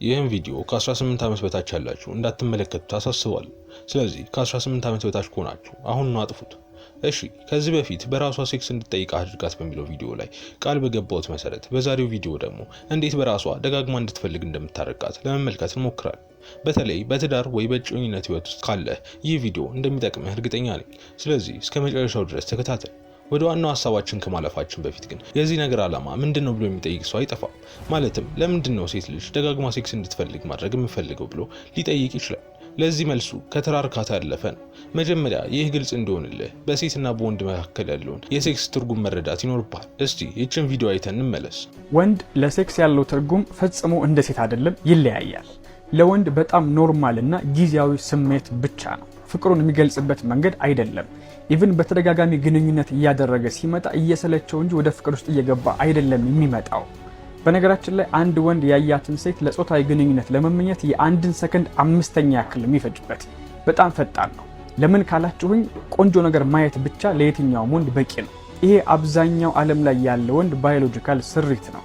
ይህን ቪዲዮ ከ18 ዓመት በታች ያላችሁ እንዳትመለከቱት አሳስባለሁ። ስለዚህ ከ18 ዓመት በታች ከሆናችሁ አሁን ነው አጥፉት። እሺ ከዚህ በፊት በራሷ ሴክስ እንድትጠይቅ አድርጋት በሚለው ቪዲዮ ላይ ቃል በገባሁት መሰረት በዛሬው ቪዲዮ ደግሞ እንዴት በራሷ ደጋግማ እንድትፈልግ እንደምታረቃት ለመመልከት እንሞክራለን። በተለይ በትዳር ወይ በእጮኝነት ህይወት ውስጥ ካለ ይህ ቪዲዮ እንደሚጠቅምህ እርግጠኛ ነኝ። ስለዚህ እስከ መጨረሻው ድረስ ተከታተል። ወደ ዋናው ሐሳባችን ከማለፋችን በፊት ግን የዚህ ነገር ዓላማ ምንድነው ብሎ የሚጠይቅ ሰው አይጠፋም። ማለትም ለምንድነው ሴት ልጅ ደጋግማ ሴክስ እንድትፈልግ ማድረግ የምፈልገው ብሎ ሊጠይቅ ይችላል። ለዚህ መልሱ ከተራ እርካታ ያለፈ ነው። መጀመሪያ ይህ ግልጽ እንደሆነልህ በሴትና በወንድ መካከል ያለውን የሴክስ ትርጉም መረዳት ይኖርብሃል። እስቲ ይህችን ቪዲዮ አይተን እንመለስ። ወንድ ለሴክስ ያለው ትርጉም ፈጽሞ እንደ ሴት አይደለም፣ ይለያያል። ለወንድ በጣም ኖርማል እና ጊዜያዊ ስሜት ብቻ ነው። ፍቅሩን የሚገልጽበት መንገድ አይደለም። ኢቭን በተደጋጋሚ ግንኙነት እያደረገ ሲመጣ እየሰለቸው እንጂ ወደ ፍቅር ውስጥ እየገባ አይደለም የሚመጣው። በነገራችን ላይ አንድ ወንድ ያያትን ሴት ለጾታዊ ግንኙነት ለመመኘት የአንድን ሰከንድ 5ኛ ያክል የሚፈጅበት በጣም ፈጣን ነው። ለምን ካላችሁኝ ቆንጆ ነገር ማየት ብቻ ለየትኛውም ወንድ በቂ ነው። ይሄ አብዛኛው ዓለም ላይ ያለ ወንድ ባዮሎጂካል ስሪት ነው።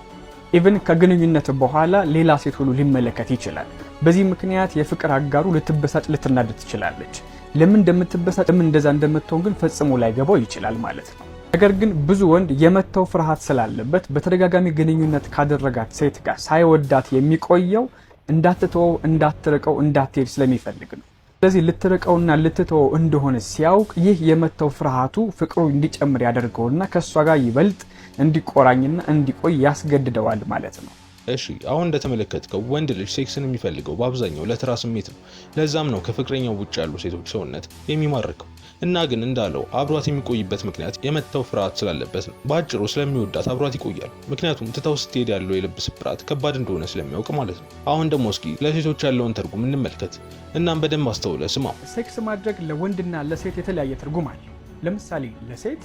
ኢቭን ከግንኙነት በኋላ ሌላ ሴት ሁሉ ሊመለከት ይችላል። በዚህ ምክንያት የፍቅር አጋሩ ልትበሳጭ ልትናደድ ትችላለች። ለምን እንደምትበሳጭ ለምን እንደዛ እንደምትሆን ግን ፈጽሞ ላይገባው ይችላል ማለት ነው። ነገር ግን ብዙ ወንድ የመተው ፍርሃት ስላለበት በተደጋጋሚ ግንኙነት ካደረጋት ሴት ጋር ሳይወዳት የሚቆየው እንዳትተወው፣ እንዳትርቀው፣ እንዳትሄድ ስለሚፈልግ ነው። ስለዚህ ልትርቀውና ልትተወው እንደሆነ ሲያውቅ ይህ የመተው ፍርሃቱ ፍቅሩ እንዲጨምር ያደርገውና ከሷ ጋር ይበልጥ እንዲቆራኝና እንዲቆይ ያስገድደዋል ማለት ነው። እሺ አሁን እንደተመለከትከው ወንድ ልጅ ሴክስን የሚፈልገው በአብዛኛው ለተራ ስሜት ነው። ለዛም ነው ከፍቅረኛው ውጭ ያሉ ሴቶች ሰውነት የሚማርከው። እና ግን እንዳለው አብሯት የሚቆይበት ምክንያት የመተው ፍርሃት ስላለበት ነው። በአጭሩ ስለሚወዳት አብሯት ይቆያል። ምክንያቱም ትታው ስትሄድ ያለው የልብ ስብራት ከባድ እንደሆነ ስለሚያውቅ ማለት ነው። አሁን ደግሞ እስኪ ለሴቶች ያለውን ትርጉም እንመልከት። እናም በደንብ አስተውለ ስማው። ሴክስ ማድረግ ለወንድና ለሴት የተለያየ ትርጉም አለው። ለምሳሌ ለሴት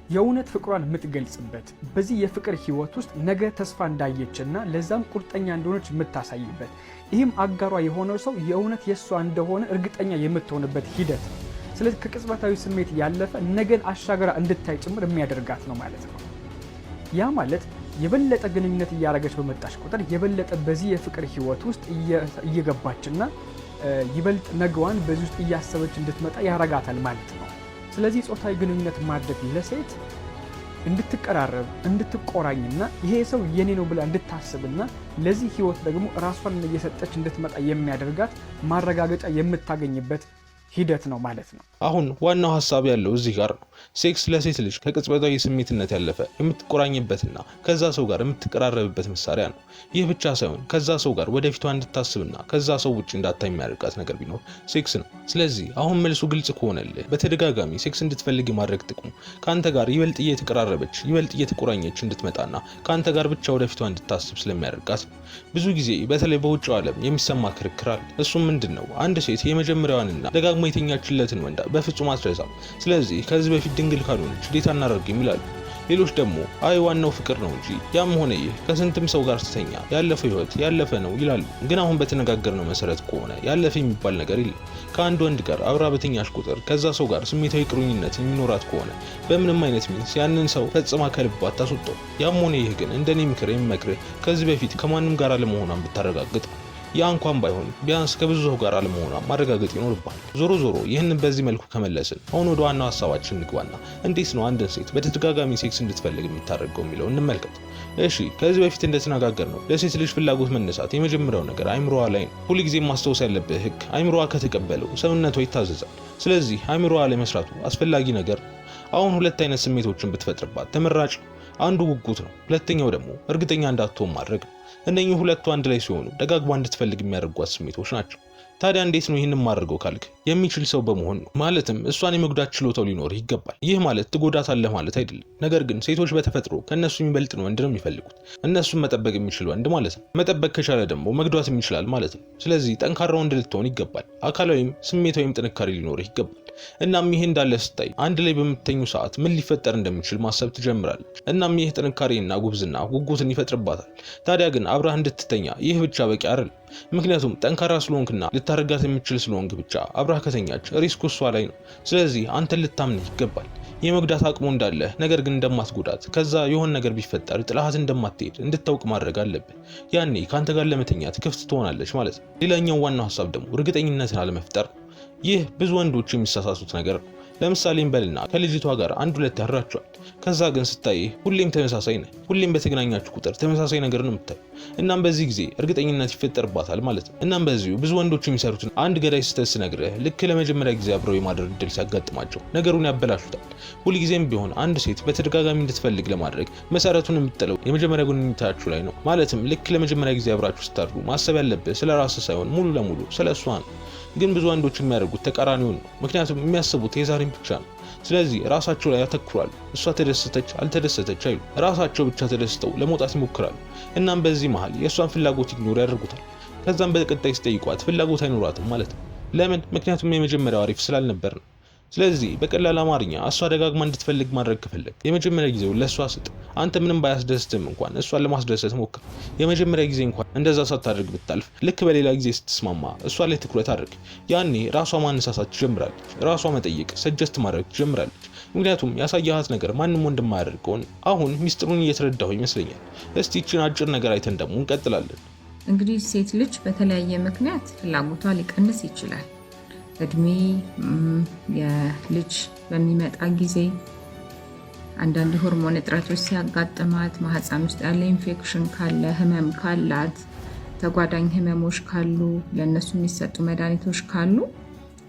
የእውነት ፍቅሯን የምትገልጽበት በዚህ የፍቅር ህይወት ውስጥ ነገ ተስፋ እንዳየችና ለዛም ቁርጠኛ እንደሆነች የምታሳይበት፣ ይህም አጋሯ የሆነው ሰው የእውነት የሷ እንደሆነ እርግጠኛ የምትሆንበት ሂደት ነው። ስለዚህ ከቅጽበታዊ ስሜት ያለፈ ነገን አሻገራ እንድታይ ጭምር የሚያደርጋት ነው ማለት ነው። ያ ማለት የበለጠ ግንኙነት እያደረገች በመጣች ቁጥር የበለጠ በዚህ የፍቅር ህይወት ውስጥ እየገባችና ይበልጥ ነገዋን በዚህ ውስጥ እያሰበች እንድትመጣ ያረጋታል ማለት ነው። ስለዚህ ጾታዊ ግንኙነት ማድረግ ለሴት እንድትቀራረብ እንድትቆራኝና ይሄ ሰው የኔ ነው ብላ እንድታስብና ለዚህ ህይወት ደግሞ ራሷን እየሰጠች እንድትመጣ የሚያደርጋት ማረጋገጫ የምታገኝበት ሂደት ነው ማለት ነው። አሁን ዋናው ሐሳብ ያለው እዚህ ጋር ነው። ሴክስ ለሴት ልጅ ከቅጽበታዊ ስሜትነት ያለፈ የምትቆራኝበትና ከዛ ሰው ጋር የምትቀራረብበት መሳሪያ ነው። ይህ ብቻ ሳይሆን ከዛ ሰው ጋር ወደፊቷ እንድታስብና ከዛ ሰው ውጪ እንዳታይ የሚያደርጋት ነገር ቢኖር ሴክስ ነው። ስለዚህ አሁን መልሱ ግልጽ ከሆነልህ በተደጋጋሚ ሴክስ እንድትፈልግ ማድረግ ጥቅሙ ከአንተ ጋር ይበልጥ እየተቀራረበች ይበልጥ እየተቆራኘች እንድትመጣና ከአንተ ጋር ብቻ ወደፊቷ እንድታስብ ስለሚያደርጋት ነው። ብዙ ጊዜ በተለይ በውጭው ዓለም የሚሰማ ክርክር አለ። እሱም ምንድነው? አንድ ሴት የመጀመሪያዋንና ደጋግማ የተኛችለትን ወንድ በፍጹም አትረሳም። ስለዚህ ከዚህ በፊት ድንግል ካልሆነች እንዴት አናደርግም ይላሉ። ሌሎች ደግሞ አይ ዋናው ፍቅር ነው እንጂ ያም ሆነ ይህ ከስንትም ሰው ጋር ስተኛ ያለፈው ህይወት ያለፈ ነው ይላሉ። ግን አሁን በተነጋገርነው መሰረት ከሆነ ያለፈ የሚባል ነገር የለም። ከአንድ ወንድ ጋር አብራ በተኛች ቁጥር ከዛ ሰው ጋር ስሜታዊ ቁርኝነት የሚኖራት ከሆነ በምንም አይነት ሚንስ ያንን ሰው ፈጽማ ከልቧ አታስወጣው። ያም ሆነ ይህ ግን እንደኔ ምክር የሚመክርህ ከዚህ በፊት ከማንም ጋር አለመሆኗን ብታረጋግጥ፣ ያ እንኳን ባይሆን ቢያንስ ከብዙ ሰው ጋር አለመሆኗን ማረጋገጥ ይኖርባል። ዞሮ ዞሮ ይህንን በዚህ መልኩ ከመለስን አሁን ወደ ዋናው ሐሳባችን እንግባና እንዴት ነው አንድን ሴት በተደጋጋሚ ሴክስ እንድትፈልግ የምታደርገው የሚለው እንመልከት። እሺ ከዚህ በፊት እንደተነጋገርነው ለሴት ልጅ ፍላጎት መነሳት የመጀመሪያው ነገር አይምሮዋ ላይ ነው። ሁልጊዜም ማስታወስ ያለብህ ህግ አይምሮዋ ከተቀበለው ሰውነቷ ይታዘዛል። ስለዚህ አይምሮዋ ላይ መስራቱ አስፈላጊ ነገር ነው። አሁን ሁለት አይነት ስሜቶችን ብትፈጥርባት ተመራጭ ነው። አንዱ ጉጉት ነው፣ ሁለተኛው ደግሞ እርግጠኛ እንዳትሆን ማድረግ ነው። እነኚህ ሁለቱ አንድ ላይ ሲሆኑ ደጋግማ እንድትፈልግ የሚያደርጓት ስሜቶች ናቸው። ታዲያ እንዴት ነው ይህንን ማድረገው ካልክ የሚችል ሰው በመሆን ነው። ማለትም እሷን የመጉዳት ችሎታው ሊኖር ይገባል። ይህ ማለት ትጎዳታለህ ማለት አይደለም። ነገር ግን ሴቶች በተፈጥሮ ከነሱ የሚበልጥ ወንድ ነው የሚፈልጉት። እነሱን መጠበቅ የሚችል ወንድ ማለት ነው። መጠበቅ ከቻለ ደግሞ መግዷትም ይችላል ማለት ነው። ስለዚህ ጠንካራ ወንድ ልትሆን ይገባል። አካላዊም ስሜታዊም ጥንካሬ ሊኖርህ ይገባል። እናም ይሄ እንዳለ ስታይ አንድ ላይ በምትተኙ ሰዓት ምን ሊፈጠር እንደሚችል ማሰብ ትጀምራለች። እናም ይህ ጥንካሬና ጉብዝና ጉጉትን ይፈጥርባታል። ታዲያ ግን አብራህ እንድትተኛ ይህ ብቻ በቂ አይደለም። ምክንያቱም ጠንካራ ስለሆንክና ልታረጋት የምትችል ስለሆንክ ብቻ አብራህ ከተኛች ሪስኩ እሷ ላይ ነው። ስለዚህ አንተን ልታምንህ ይገባል። የመጉዳት አቅሙ እንዳለ ነገር ግን እንደማትጎዳት ከዛ የሆነ ነገር ቢፈጠር ጥላሃት እንደማትሄድ እንድታውቅ ማድረግ አለብህ። ያኔ ካንተ ጋር ለመተኛት ክፍት ትሆናለች ማለት ነው። ሌላኛው ዋናው ሐሳብ ደግሞ እርግጠኝነትን አለመፍጠር ነው። ይህ ብዙ ወንዶች የሚሳሳቱት ነገር ነው። ለምሳሌ እንበልና ከልጅቷ ጋር አንድ ሁለት ያድራችኋል። ከዛ ግን ስታይ ሁሌም ተመሳሳይ ነህ። ሁሌም በተገናኛችሁ ቁጥር ተመሳሳይ ነገር ነው የምታዩ። እናም በዚህ ጊዜ እርግጠኝነት ይፈጠርባታል ማለት ነው። እናም በዚሁ ብዙ ወንዶች የሚሰሩትን አንድ ገዳይ ስህተት ስነግርህ ልክ ለመጀመሪያ ጊዜ አብረው የማድረግ እድል ሲያጋጥማቸው ነገሩን ያበላሹታል። ሁልጊዜም ቢሆን አንድ ሴት በተደጋጋሚ እንድትፈልግ ለማድረግ መሰረቱን የምትጥለው የመጀመሪያ ግንኙነታችሁ ላይ ነው። ማለትም ልክ ለመጀመሪያ ጊዜ አብራችሁ ስታድሩ ማሰብ ያለብህ ስለ ራስህ ሳይሆን ሙሉ ለሙሉ ስለ እሷ ነው። ግን ብዙ ወንዶች የሚያደርጉት ተቃራኒውን ነው። ምክንያቱም የሚያስቡት የዛሬን ብቻ ነው። ስለዚህ ራሳቸው ላይ ያተኩራሉ። እሷ ተደሰተች አልተደሰተች አይሉ፣ ራሳቸው ብቻ ተደስተው ለመውጣት ይሞክራሉ። እናም በዚህ መሃል የእሷን ፍላጎት ኢግኖር ያደርጉታል። ከዛም በቀጣይ ሲጠይቋት ፍላጎት አይኖራትም ማለት ነው። ለምን? ምክንያቱም የመጀመሪያው አሪፍ ስላልነበር ነው። ስለዚህ በቀላል አማርኛ እሷ ደጋግማ እንድትፈልግ ማድረግ ከፈለግ የመጀመሪያ ጊዜው ለእሷ ስጥ። አንተ ምንም ባያስደስትም እንኳን እሷን ለማስደሰት ሞክር። የመጀመሪያ ጊዜ እንኳን እንደዛ ሳታደርግ ብታልፍ ልክ በሌላ ጊዜ ስትስማማ እሷ ላይ ትኩረት አድርግ። ያኔ ራሷ ማነሳሳት ትጀምራለች። ራሷ መጠየቅ ሰጀስት ማድረግ ትጀምራለች። ምክንያቱም ያሳያሃት ነገር ማንም ወንድ የማያደርገውን አሁን ሚስጥሩን እየተረዳሁ ይመስለኛል። እስቲ ይህችን አጭር ነገር አይተን ደግሞ እንቀጥላለን። እንግዲህ ሴት ልጅ በተለያየ ምክንያት ፍላጎቷ ሊቀንስ ይችላል። እድሜ፣ የልጅ በሚመጣ ጊዜ፣ አንዳንድ ሆርሞን እጥረቶች ሲያጋጥማት፣ ማህፀን ውስጥ ያለ ኢንፌክሽን ካለ፣ ህመም ካላት፣ ተጓዳኝ ህመሞች ካሉ፣ ለነሱ የሚሰጡ መድኃኒቶች ካሉ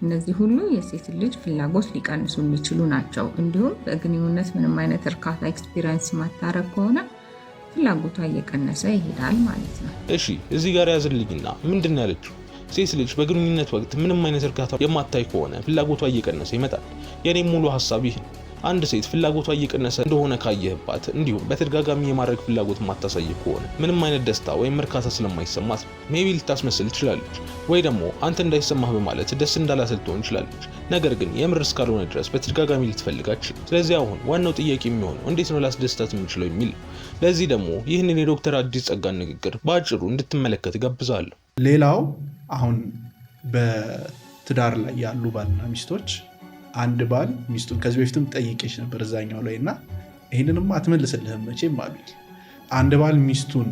እነዚህ ሁሉ የሴት ልጅ ፍላጎት ሊቀንሱ የሚችሉ ናቸው። እንዲሁም በግንኙነት ምንም አይነት እርካታ ኤክስፒሪየንስ ማታረግ ከሆነ ፍላጎቷ እየቀነሰ ይሄዳል ማለት ነው። እሺ እዚህ ጋር ያዝልኝና ምንድን ነው ያለችው? ሴት ልጅ በግንኙነት ወቅት ምንም አይነት እርካታ የማታይ ከሆነ ፍላጎቷ እየቀነሰ ይመጣል። የኔም ሙሉ ሐሳብ ይህ ነው። አንድ ሴት ፍላጎቷ እየቀነሰ እንደሆነ ካየህባት፣ እንዲሁም በተደጋጋሚ የማድረግ ፍላጎት ማታሳይ ከሆነ ምንም አይነት ደስታ ወይም እርካታ ስለማይሰማት ሜቢ ልታስመስል ትችላለች፣ ወይ ደግሞ አንተ እንዳይሰማህ በማለት ደስ እንዳላት ልትሆን ትችላለች። ነገር ግን የምር እስካልሆነ ድረስ በተደጋጋሚ ልትፈልጋች። ስለዚህ አሁን ዋናው ጥያቄ የሚሆነው እንዴት ነው ላስደስታት የምንችለው የሚል። ለዚህ ደግሞ ይህንን የዶክተር አዲስ ጸጋን ንግግር በአጭሩ እንድትመለከት ጋብዛለሁ። ሌላው አሁን በትዳር ላይ ያሉ ባልና ሚስቶች አንድ ባል ሚስቱን ከዚህ በፊትም ጠይቄሽ ነበር እዛኛው ላይ እና ይህንንም አትመልስልህም መቼም አሉኝ። አንድ ባል ሚስቱን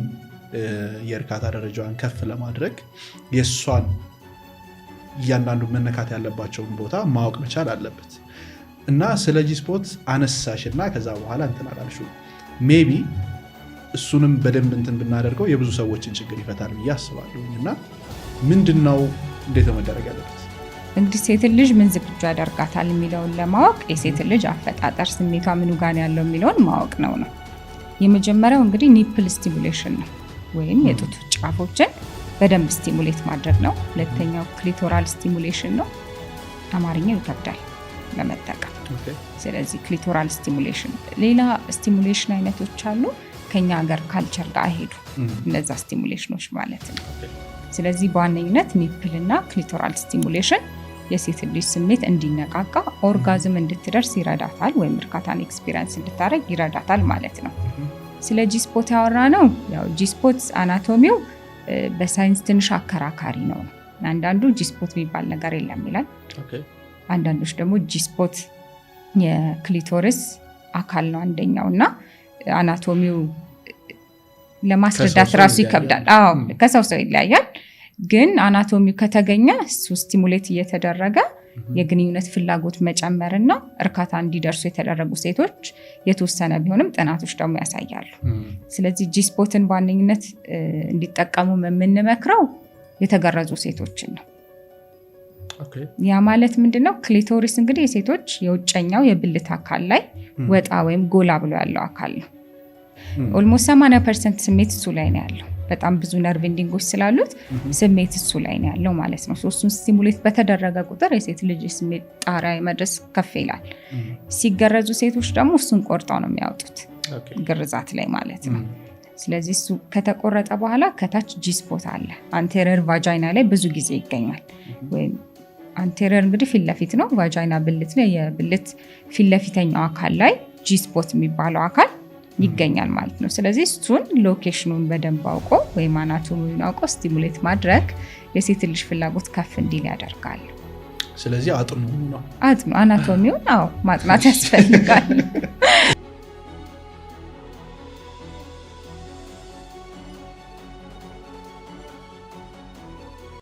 የእርካታ ደረጃዋን ከፍ ለማድረግ የእሷን እያንዳንዱ መነካት ያለባቸውን ቦታ ማወቅ መቻል አለበት እና ስለ ጂስፖት አነሳሽ እና ከዛ በኋላ እንትን አላልሽው ሜቢ እሱንም በደንብ እንትን ብናደርገው የብዙ ሰዎችን ችግር ይፈታል ብዬ አስባለሁ። እና ምንድነው እንዴት ነው መደረግ ያለበት? እንግዲህ ሴት ልጅ ምን ዝግጁ ያደርጋታል የሚለውን ለማወቅ የሴት ልጅ አፈጣጠር ስሜቷ ምኑ ጋር ያለው የሚለውን ማወቅ ነው። የመጀመሪያው እንግዲህ ኒፕል ስቲሙሌሽን ነው ወይም የጡት ጫፎችን በደንብ ስቲሙሌት ማድረግ ነው። ሁለተኛው ክሊቶራል ስቲሙሌሽን ነው። አማርኛው ይከብዳል ለመጠቀም። ስለዚህ ክሊቶራል ስቲሙሌሽን። ሌላ ስቲሙሌሽን አይነቶች አሉ ከኛ ሀገር ካልቸር ጋር አይሄዱ እነዛ ስቲሙሌሽኖች ማለት ነው። ስለዚህ በዋነኝነት ኒፕል እና ክሊቶራል ስቲሙሌሽን የሴት ልጅ ስሜት እንዲነቃቃ ኦርጋዝም እንድትደርስ ይረዳታል፣ ወይም እርካታን ኤክስፒሪየንስ እንድታረግ ይረዳታል ማለት ነው። ስለ ጂስፖት ያወራ ነው። ያው ጂስፖት አናቶሚው በሳይንስ ትንሽ አከራካሪ ነው። አንዳንዱ ጂስፖት የሚባል ነገር የለም ይላል። አንዳንዶች ደግሞ ጂስፖት የክሊቶሪስ አካል ነው አንደኛው እና አናቶሚው ለማስረዳት ራሱ ይከብዳል። ከሰው ሰው ይለያያል። ግን አናቶሚው ከተገኘ እሱ ስቲሙሌት እየተደረገ የግንኙነት ፍላጎት መጨመርና እርካታ እንዲደርሱ የተደረጉ ሴቶች የተወሰነ ቢሆንም ጥናቶች ደግሞ ያሳያሉ። ስለዚህ ጂስፖትን በዋነኝነት እንዲጠቀሙ የምንመክረው የተገረዙ ሴቶችን ነው። ያ ማለት ምንድነው? ክሊቶሪስ እንግዲህ የሴቶች የውጨኛው የብልት አካል ላይ ወጣ ወይም ጎላ ብሎ ያለው አካል ነው። ኦልሞስት 80% ስሜት እሱ ላይ ነው ያለው። በጣም ብዙ ነርቭ ኢንዲንጎች ስላሉት ስሜት እሱ ላይ ነው ያለው ማለት ነው። እሱን ስቲሙሌት በተደረገ ቁጥር የሴት ልጅ ስሜት ጣሪያ መድረስ ከፍ ይላል። ሲገረዙ ሴቶች ደግሞ እሱን ቆርጠው ነው የሚያወጡት ግርዛት ላይ ማለት ነው። ስለዚህ እሱ ከተቆረጠ በኋላ ከታች ጂስፖት አለ። አንቴሪየር ቫጃይና ላይ ብዙ ጊዜ ይገኛል። ወይም አንቴሪየር እንግዲህ ፊት ለፊት ነው፣ ቫጃይና ብልት ነው። የብልት ፊት ለፊተኛው አካል ላይ ጂስፖት የሚባለው አካል ይገኛል ማለት ነው። ስለዚህ እሱን ሎኬሽኑን በደንብ አውቆ ወይም አናቶሚውን አውቆ ስቲሙሌት ማድረግ የሴት ልጅ ፍላጎት ከፍ እንዲል ያደርጋል። ስለዚህ አጥኑ ነው አናቶሚውን ማጥናት ያስፈልጋል።